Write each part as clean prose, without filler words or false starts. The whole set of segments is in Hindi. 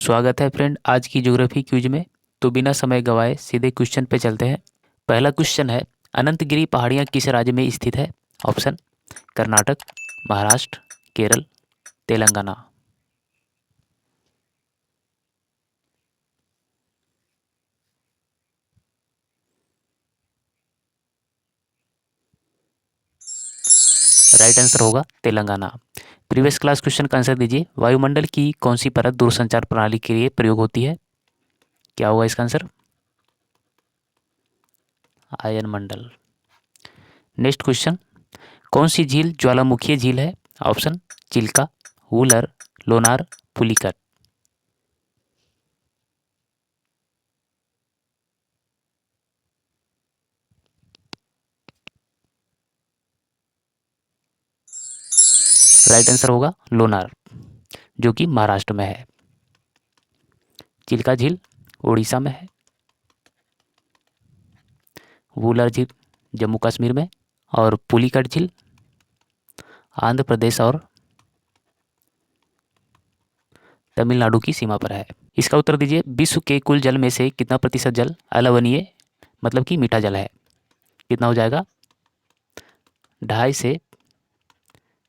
स्वागत है फ्रेंड आज की ज्योग्राफी क्विज में। तो बिना समय गवाए सीधे क्वेश्चन पे चलते हैं। पहला क्वेश्चन है, अनंतगिरी पहाड़ियाँ किस राज्य में स्थित है? Option Karnataka, Maharashtra, Kerala, Telangana. Right answer होगा तेलंगाना। प्रीवियस क्लास क्वेश्चन का आंसर दीजिए। वायुमंडल की कौन सी परत दूरसंचार प्रणाली के लिए प्रयोग होती है? क्या होगा इसका आंसर? आयन मंडल। नेक्स्ट क्वेश्चन, कौन सी झील ज्वालामुखीय झील है? Option Chilka, Wular, Lonar, Pulicat. Right answer होगा लोनार, जो कि महाराष्ट्र में है। चिल्का झील उड़ीसा में है। वुलर झील जम्मू कश्मीर में। और पुलिकट झील आंध्र प्रदेश और तमिलनाडु की सीमा पर है। इसका उत्तर दीजिए। विश्व के कुल जल में से कितना प्रतिशत जल अलवणीय मतलब कि मीठा जल है? कितना हो जाएगा? 2.5 से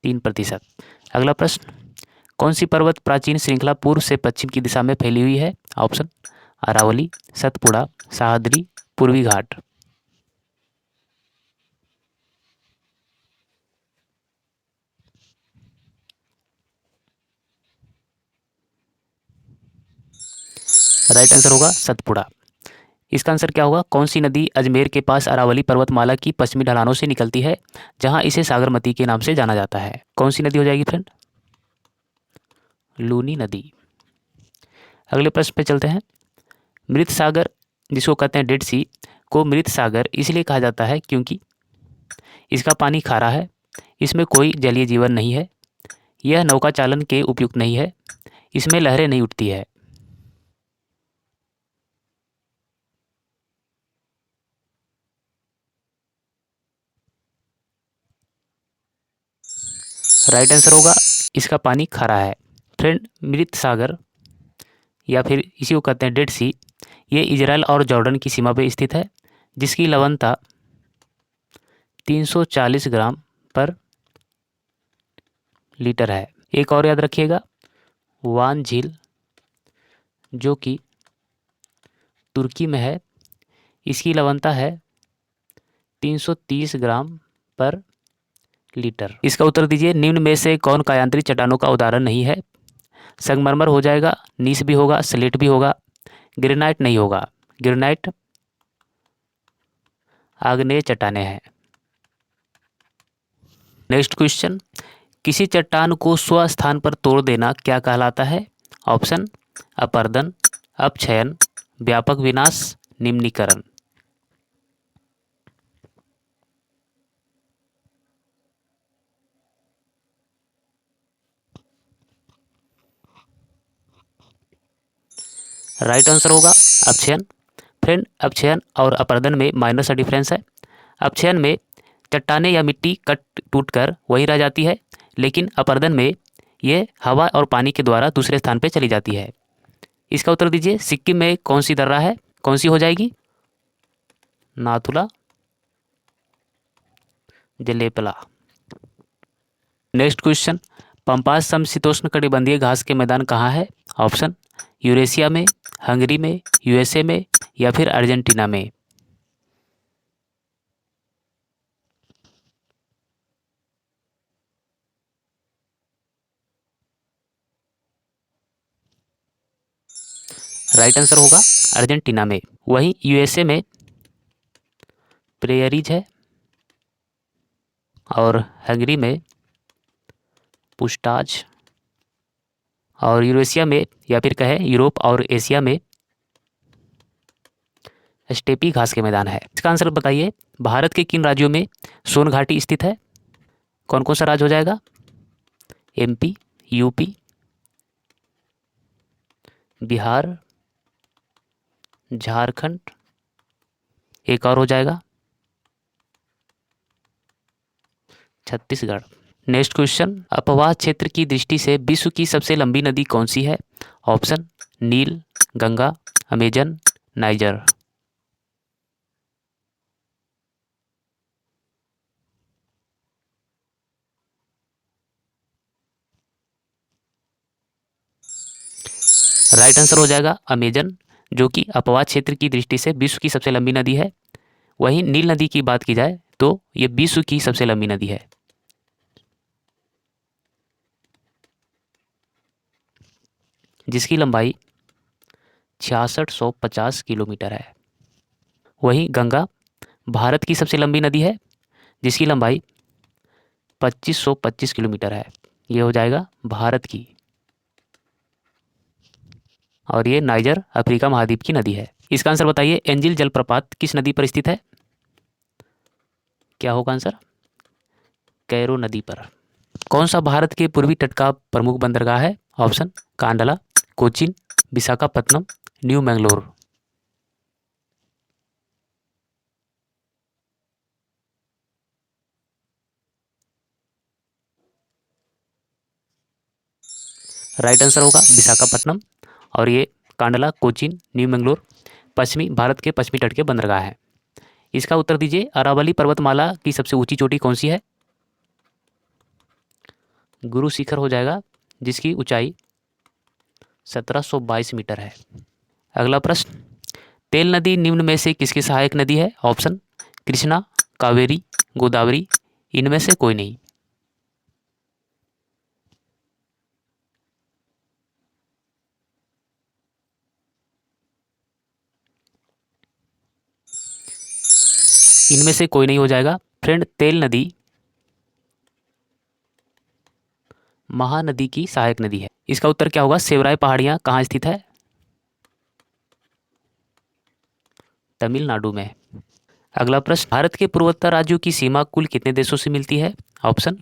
3%। अगला प्रश्न, कौन सी पर्वत प्राचीन श्रृंखला पूर्व से पश्चिम की दिशा में फैली हुई है? ऑप्शन अरावली, सतपुड़ा, सह्याद्री, पूर्वी घाट। राइट आंसर होगा सतपुड़ा। इसका आंसर क्या होगा? कौन सी नदी अजमेर के पास अरावली पर्वतमाला की पश्चिमी ढलानों से निकलती है, जहां इसे सागरमती के नाम से जाना जाता है? कौन सी नदी हो जाएगी फ्रेंड? लूनी नदी। अगले प्रश्न पे चलते हैं। मृत सागर, जिसको कहते हैं डेड सी, को मृत सागर इसलिए कहा जाता है क्योंकि इसका पानी खारा है, इसमें कोई जलीय जीवन नहीं है, यह नौका चालन के उपयुक्त नहीं है, इसमें लहरें नहीं उठती है। राइट आंसर होगा इसका पानी खारा है। फ्रेंड, मृत सागर या फिर इसी को कहते हैं डेड सी, ये इजराइल और जॉर्डन की सीमा पर स्थित है, जिसकी लवणता 340 ग्राम पर लीटर है। एक और याद रखिएगा, वान झील जो कि तुर्की में है, इसकी लवणता है 330 ग्राम पर लीटर। इसका उत्तर दीजिए। निम्न में से कौन कायांतरित चट्टानों का उदाहरण नहीं है? संगमरमर हो जाएगा, नीस भी होगा, स्लेट भी होगा, ग्रेनाइट नहीं होगा। ग्रेनाइट आग्नेय चट्टानें हैं। नेक्स्ट क्वेश्चन, किसी चट्टान को स्वस्थान पर तोड़ देना क्या कहलाता है? ऑप्शन अपरदन, अपक्षयन, व्यापक विनाश, निम्नीकरण। राइट आंसर होगा अपक्षयन। फ्रेंड, अपक्षयन और अपरदन में माइनर सा डिफरेंस है। अपक्षयन में चट्टानें या मिट्टी कट टूट कर वहीं रह जाती है, लेकिन अपरदन में ये हवा और पानी के द्वारा दूसरे स्थान पर चली जाती है। इसका उत्तर दीजिए। सिक्किम में कौन सी दर्रा है? कौन सी हो जाएगी? Nathula, Jelep La. Next question, pampas समशीतोष्ण कटिबंधीय घास के मैदान कहाँ है? ऑप्शन यूरेशिया में, हंगरी में, यूएसए में या फिर अर्जेंटीना में। राइट आंसर होगा अर्जेंटीना में। वहीं यूएसए में प्रेयरीज है और हंगरी में पुस्टाज, और यूरेशिया में या फिर कहें यूरोप और एशिया में स्टेपी घास के मैदान है। इसका आंसर बताइए। भारत के किन राज्यों में सोन घाटी स्थित है? कौन कौन सा राज्य हो जाएगा? एमपी, यूपी, बिहार, झारखंड, एक और हो जाएगा छत्तीसगढ़। नेक्स्ट क्वेश्चन, अपवाह क्षेत्र की दृष्टि से विश्व की सबसे लंबी नदी कौन सी है? Option Nile, Ganga, Amazon, Niger. Right answer हो जाएगा अमेजन, जो कि अपवाद क्षेत्र की दृष्टि से विश्व की सबसे लंबी नदी है। वहीं नील नदी की बात की जाए तो ये विश्व की सबसे लंबी नदी है, जिसकी लंबाई 6650 किलोमीटर है। वहीं गंगा भारत की सबसे लंबी नदी है, जिसकी लंबाई 2525 किलोमीटर है। ये हो जाएगा भारत की। और ये नाइजर अफ्रीका महाद्वीप की नदी है। इसका आंसर बताइए, एंजिल जलप्रपात किस नदी पर स्थित है? क्या होगा आंसर? कैरो नदी पर। कौन सा भारत के पूर्वी तट का प्रमुख बंदरगाह है? Option Kandla, Cochin, Visakhapatnam, new Mangalore. Right answer होगा विशाखापत्तनम। और ये कांडला, कोचीन, न्यू मैंगलोर पश्चिमी भारत के पश्चिमी तट के बंदरगाह है। इसका उत्तर दीजिए, अरावली पर्वतमाला की सबसे ऊंची चोटी कौन सी है? गुरु शिखर हो जाएगा, जिसकी ऊंचाई 1722 मीटर है। अगला प्रश्न, तेल नदी निम्न में से किसकी सहायक नदी है? ऑप्शन कृष्णा, कावेरी, गोदावरी, इनमें से कोई नहीं। इनमें से कोई नहीं हो जाएगा। फ्रेंड, तेल नदी महानदी की सहायक नदी है। इसका उत्तर क्या होगा? सेवराय पहाड़ियां कहाँ स्थित है? तमिलनाडु में। अगला प्रश्न, भारत के पूर्वोत्तर राज्यों की सीमा कुल कितने देशों से मिलती है? ऑप्शन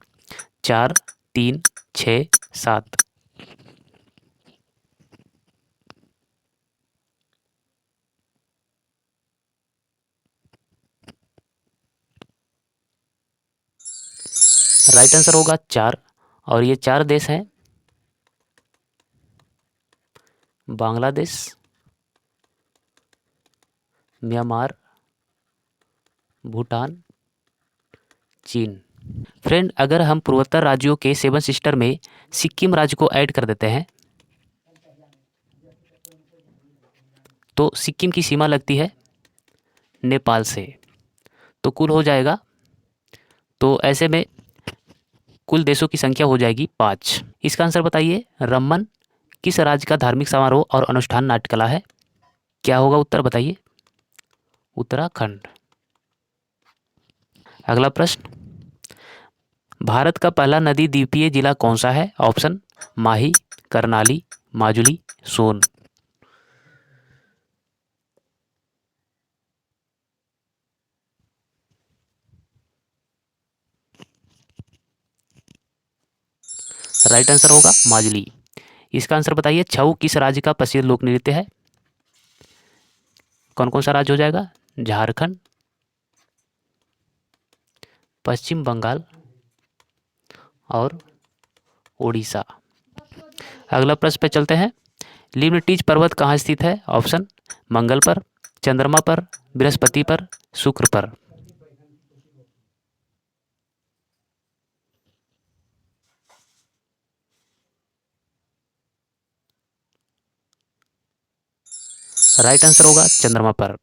4, 3, 6, 7। राइट आंसर होगा 4। और ये 4 देश हैं, बांग्लादेश, म्यांमार, भूटान, चीन। फ्रेंड, अगर हम पूर्वोत्तर राज्यों के 7 सिस्टर में सिक्किम राज्य को ऐड कर देते हैं तो सिक्किम की सीमा लगती है नेपाल से। तो कुल हो जाएगा, तो ऐसे में कुल देशों की संख्या हो जाएगी 5। इसका आंसर बताइए, रम्मन किस राज्य का धार्मिक समारोह और अनुष्ठान नाट्यकला है? क्या होगा उत्तर बताइए? उत्तराखंड। अगला प्रश्न, भारत का पहला नदी द्वीपीय जिला कौन सा है? ऑप्शन माही, करनाली, माजुली, सोन। राइट आंसर होगा माजुली। इसका आंसर बताइए, छऊ किस राज्य का प्रसिद्ध लोक नृत्य है? कौन कौन सा राज्य हो जाएगा? झारखंड, पश्चिम बंगाल और ओडिशा। अगला प्रश्न पे चलते हैं, लिमटिज पर्वत कहाँ स्थित है? ऑप्शन मंगल पर, चंद्रमा पर, बृहस्पति पर, शुक्र पर। राइट आंसर होगा चंद्रमा पर।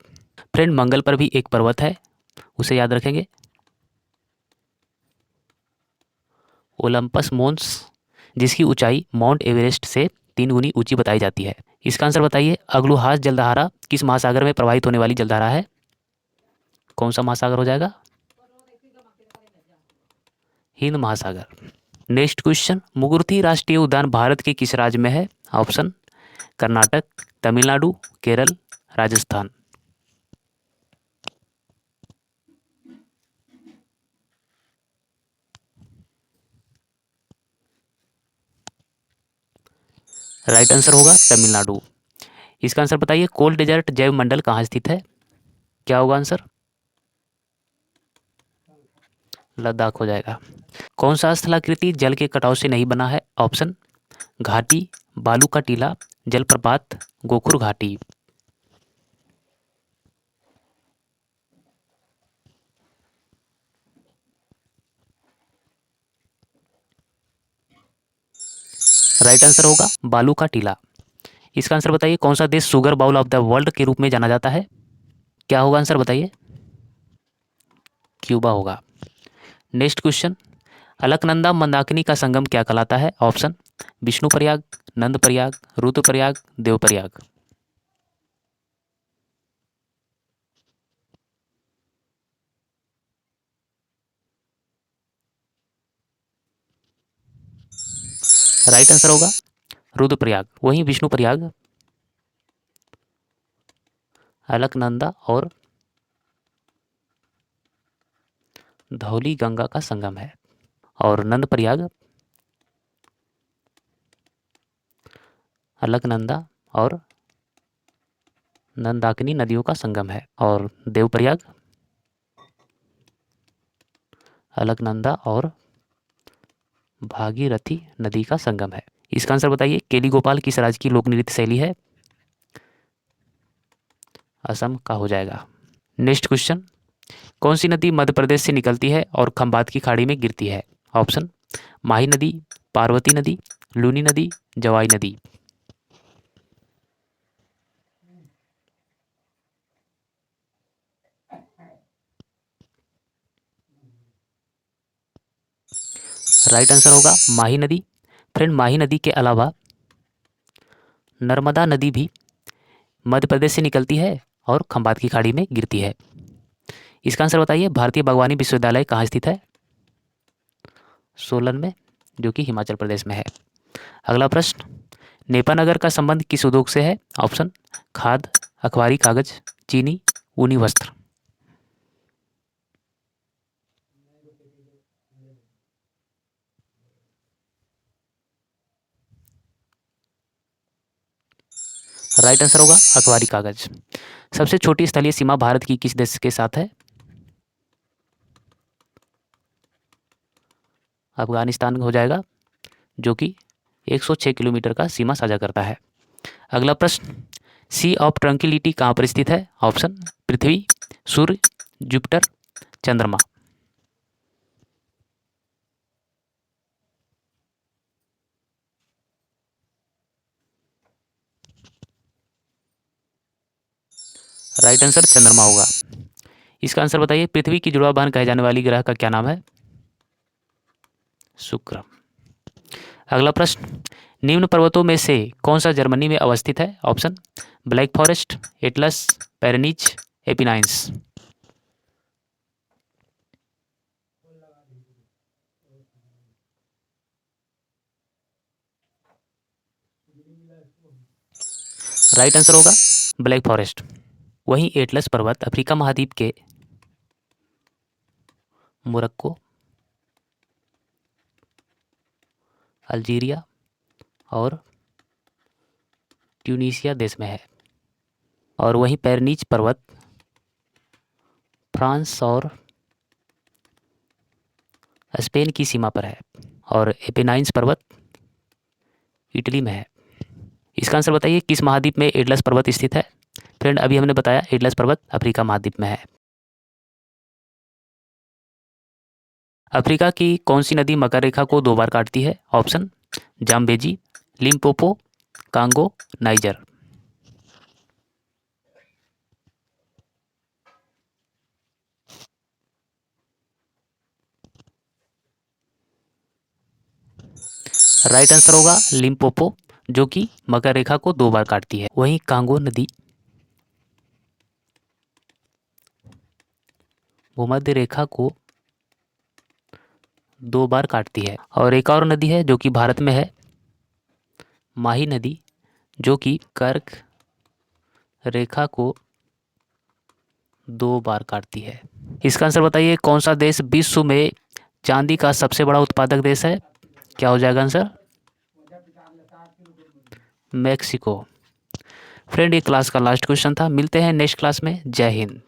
फ्रेंड, मंगल पर भी एक पर्वत है, उसे याद रखेंगे, ओलंपस मोन्स, जिसकी ऊंचाई माउंट एवरेस्ट से 3 गुनी ऊंची बताई जाती है। इसका आंसर बताइए, अग्लुहास जलधारा किस महासागर में प्रवाहित होने वाली जलधारा है? कौन सा महासागर हो जाएगा? हिंद महासागर। नेक्स्ट क्वेश्चन, मुगुर्थी राष्ट्रीय उद्यान भारत के किस राज्य में है? Option Karnataka, Tamil Nadu, Kerala, Rajasthan. Right answer होगा तमिलनाडु। इसका आंसर बताइए, कोल्ड डेजर्ट जैव मंडल कहाँ स्थित है? क्या होगा आंसर? लद्दाख हो जाएगा। कौन सा स्थलाकृति जल के कटाव से नहीं बना है? ऑप्शन घाटी, बालू का टीला, जलप्रपात गोखुर घाटी। राइट आंसर होगा बालू का टीला। इसका आंसर बताइए, कौन सा देश sugar bowl of the world के रूप में जाना जाता है? क्या होगा आंसर बताइए? क्यूबा होगा। नेक्स्ट क्वेश्चन, अलकनंदा मंदाकिनी का संगम क्या कहलाता है? ऑप्शन विष्णु प्रयाग, नंद प्रयाग, रुद्र प्रयाग, देव प्रयाग। राइट आंसर होगा रुद्रप्रयाग। वहीं विष्णु प्रयाग अलकनंदा और धौली गंगा का संगम है, और नंद प्रयाग अलकनंदा और नंदाकिनी नदियों का संगम है, और देवप्रयाग अलकनंदा और भागीरथी नदी का संगम है। इसका आंसर बताइए, केली गोपाल किस राज्य की लोक नृत्य शैली है? असम का हो जाएगा। नेक्स्ट क्वेश्चन, कौन सी नदी मध्य प्रदेश से निकलती है और खंबात की खाड़ी में गिरती है? ऑप्शन माही नदी, पार्वती नदी, लूनी नदी, जवाई नदी। राइट आंसर होगा माही नदी। फ्रेंड, माही नदी के अलावा नर्मदा नदी भी मध्य प्रदेश से निकलती है और खंबात की खाड़ी में गिरती है। इसका आंसर बताइए, भारतीय बागवानी विश्वविद्यालय कहाँ स्थित है? सोलन में, जो कि हिमाचल प्रदेश में है। अगला प्रश्न, नेपानगर का संबंध किस उद्योग से है? ऑप्शन खाद, अखबारी कागज, चीनी, ऊनी वस्त्र। राइट आंसर होगा अखबारी कागज। सबसे छोटी स्थलीय सीमा भारत की किस देश के साथ है? अफगानिस्तान हो जाएगा, जो कि 106 किलोमीटर का सीमा साझा करता है। अगला प्रश्न, सी ऑफ ट्रंक्विलिटी कहाँ पर स्थित है? ऑप्शन पृथ्वी, सूर्य, जुपिटर, चंद्रमा। राइट आंसर चंद्रमा होगा। इसका आंसर बताइए, पृथ्वी की जुड़वा बहन कहे जाने वाली ग्रह का क्या नाम है? शुक्र। अगला प्रश्न, निम्न पर्वतों में से कौन सा जर्मनी में अवस्थित है? Option black forest, Atlas, Pyrenees, Apennines. Right answer होगा ब्लैक फॉरेस्ट। वहीं एटलस पर्वत अफ्रीका महाद्वीप के मोरक्को, अल्जीरिया और ट्यूनीशिया देश में है, और वहीं पेरेनीज पर्वत फ्रांस और स्पेन की सीमा पर है, और एपेनाइंस पर्वत इटली में है। इसका आंसर बताइए, किस महाद्वीप में एटलस पर्वत स्थित है? फ्रेंड, अभी हमने बताया एटलस पर्वत अफ्रीका महाद्वीप में है। अफ्रीका की कौन सी नदी मकर रेखा को 2 बार काटती है? Option Zambezi, Limpopo, Congo, niger. Right answer होगा लिम्पोपो, जो कि मकर रेखा को 2 बार काटती है। वहीं कांगो नदी भूमध्य रेखा को 2 बार काटती है। और एक और नदी है जो कि भारत में है, माही नदी, जो कि कर्क रेखा को 2 बार काटती है। इसका आंसर बताइए, कौन सा देश विश्व में चांदी का सबसे बड़ा उत्पादक देश है? क्या हो जाएगा आंसर? मैक्सिको। फ्रेंड, ये क्लास का लास्ट क्वेश्चन था। मिलते हैं नेक्स्ट क्लास में। जय हिंद।